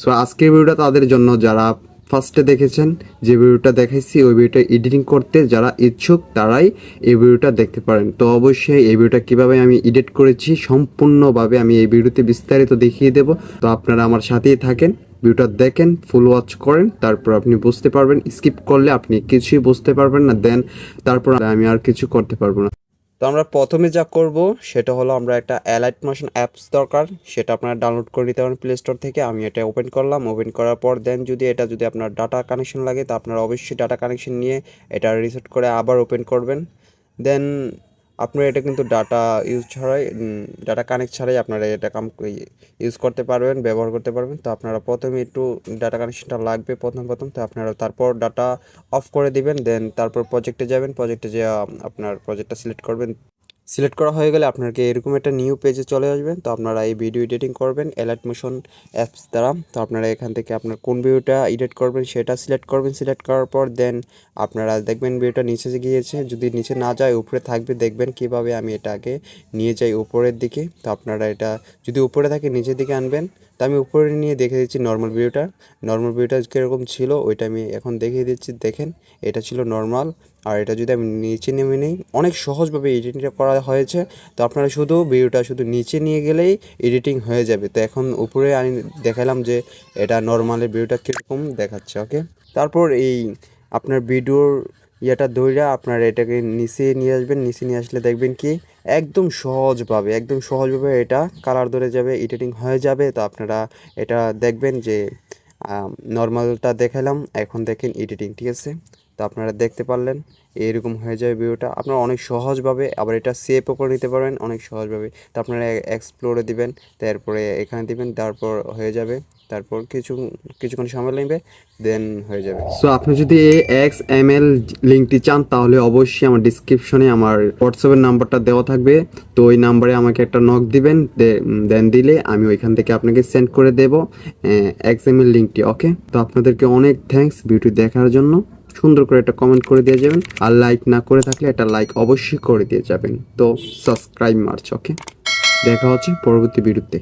So আজকের ভিডিওটা তাদের জন্য যারা ফার্স্টে দেখেছেন, যে ভিডিওটা দেখাইছি ওই ভিডিওটা এডিটিং করতে যারা ইচ্ছুক তারাই এই ভিডিওটা দেখতে পারেন। তো অবশ্যই এই ভিডিওটা কীভাবে আমি এডিট করেছি সম্পূর্ণভাবে আমি এই ভিডিওতে বিস্তারিত দেখিয়ে দেব। তো আপনারা আমার সাথেই থাকেন, ভিডিওটা দেখেন, ফুল ওয়াচ করেন, তারপর আপনি বুঝতে পারবেন। স্কিপ করলে আপনি কিছুই বুঝতে পারবেন না, দেন তারপর আমি আর কিছু করতে পারবো না। তো আমরা প্রথমে যা করব সেটা হলো আমরা একটা অ্যালাইট মোশন অ্যাপস দরকার, সেটা আপনারা ডাউনলোড করে নিতে পারেন প্লে স্টোর থেকে। আমি এটা ওপেন করলাম, ওপেন করার পর দেন যদি আপনার ডাটা কানেকশন লাগে তো আপনারা অবশ্যই ডাটা কানেকশন নিয়ে এটা রিসেট করে আবার ওপেন করবেন। দেন আপনারা এটা কিন্তু ডাটা ইউজ ছাড়াই, ডাটা কানেক্ট ছাড়াই আপনারা এটা ইউজ করতে পারবেন, ব্যবহার করতে পারবেন। তো আপনারা প্রথমে একটু ডাটা কানেকশনটা লাগবে প্রথম তো আপনারা তারপর ডাটা অফ করে দিবেন। দেন তারপর প্রজেক্টে যাবেন, প্রজেক্টে যে আপনার প্রজেক্টটা সিলেক্ট করবেন। সিলেক্ট করা হয়ে গেলে আপনাকে এরকম একটা নিউ পেজে চলে আসবেন। তো আপনারা এই ভিডিও এডিটিং করবেন অ্যালাইট মোশন অ্যাপস দ্বারা। তো আপনারা এখান থেকে আপনার কোন ভিডিওটা এডিট করবেন সেটা সিলেক্ট করবেন। সিলেক্ট করার পর দেন আপনারা দেখবেন ভিডিওটা নিচে গিয়েছে, যদি নিচে না যায় উপরে থাকবে, দেখবেন কিভাবে আমি এটাকে নিয়ে যাই উপরের দিকে। তো আপনারা এটা যদি উপরে থাকে নিচের দিকে আনবেন। তো আমি উপরে নিয়ে দেখে দিচ্ছি নর্মাল ভিউটা কীরকম ছিল ওইটা আমি এখন দেখিয়ে দিচ্ছি। দেখেন এটা ছিল নর্মাল, আর এটা যদি আমি নিচে নেমে নিই, অনেক সহজভাবে এডিটিংটা করা হয়েছে। তো আপনারা শুধু ভিডিওটা শুধু নিচে নিয়ে গেলেই এডিটিং হয়ে যাবে। তো এখন উপরে আমি দেখালাম যে এটা নর্মালের ভিডিওটা কীরকম দেখাচ্ছে। ওকে, তারপর এই আপনার ভিডিওর ইয়েটা ধরে আপনারা এটাকে নিচে নিয়ে আসবেন। নিচে নিয়ে আসলে দেখবেন কি একদম সহজভাবে এটা কালার ধরে যাবে, এডিটিং হয়ে যাবে। তো আপনারা এটা দেখবেন যে নর্মালটা দেখালাম, এখন দেখেন এডিটিং, ঠিক আছে। তো আপনারা দেখতে পারলেন এরকম হয়ে যাবে ভিডিওটা। আপনারা অনেক সহজভাবে আবার এটা সেভও করে নিতে পারবেন অনেক সহজভাবে। তো আপনারা এক্সপ্লোরে দিবেন, তারপরে এখানে দিবেন, তারপর হয়ে যাবে। তারপর কিছুক্ষণ সময় লাগবে, দেন হয়ে যাবে। সো আপনি যদি এই XML লিঙ্কটি চান তাহলে অবশ্যই আমার ডিসক্রিপশনে আমার হোয়াটসঅ্যাপের নাম্বারটা দেওয়া থাকবে। তো ওই নাম্বারে আমাকে একটা নক দিবেন, দেন দিলে আমি ওইখান থেকে আপনাকে সেন্ড করে দেব XML লিঙ্কটি। ওকে, তো আপনাদেরকে অনেক থ্যাঙ্কস ভিডিও দেখার জন্য। সুন্দর করে একটা কমেন্ট করে দিয়ে যাবেন, আর লাইক না করে থাকলে একটা লাইক অবশ্যই করে দিয়ে যাবেন। তো সাবস্ক্রাইব মার্চ। ওকে, দেখা হচ্ছে পরবর্তী ভিডিওতে।